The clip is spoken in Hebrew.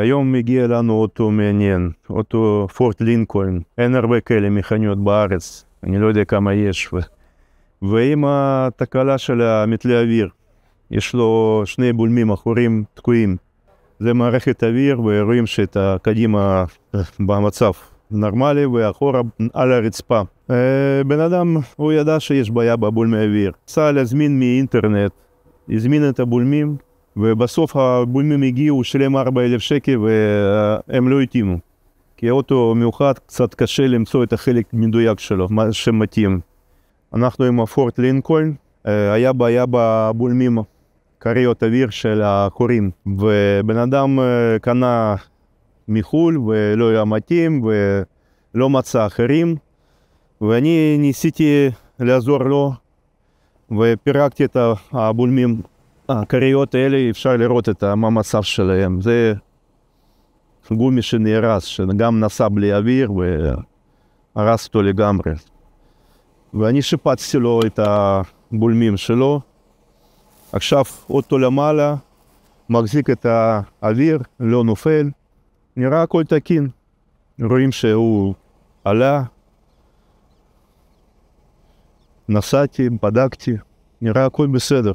היום מגיע לנו אוטו מעניין, אוטו פורט לינקולן, אין הרבה כאלה מכוניות בארץ, אני לא יודע כמה יש. ועם התקלה של המתלה אוויר, יש לו שני בולמים אחוריים תקועים. זה מערכת אוויר, ורואים שאת הקדימה במצב נורמלי ואחורה על הרצפה. בן אדם, הוא ידע שיש בעיה בבולמי אוויר. צריך להזמין מאינטרנט, הזמין את הבולמים, ובסוף הבולמים הגיעו, שילם 4,000 שקל והם לא התאימו. כי האוטו מיוחד, קצת קשה למצוא את החלק מדויק שלו, מה שמתאים. אנחנו עם הפורט לינקולן, היה בעיה בבולמים, כריות אוויר של החורים, ובן אדם קנה מחול ולא היה מתאים ולא מצא אחרים, ואני ניסיתי לעזור לו ופירקתי את הבולמים. הכריות האלה, אפשר לראות את מה המצב שלהם. זה גומי שנהרס, שגם נסע בלי אוויר והרס אותו לגמרי. ואני שיפצתי לו את הבולמים שלו. עכשיו אוטו למעלה, מחזיק את האוויר, לא נופל. נראה הכל תקין. רואים שהוא עלה. נסעתי, בדקתי, נראה הכל בסדר.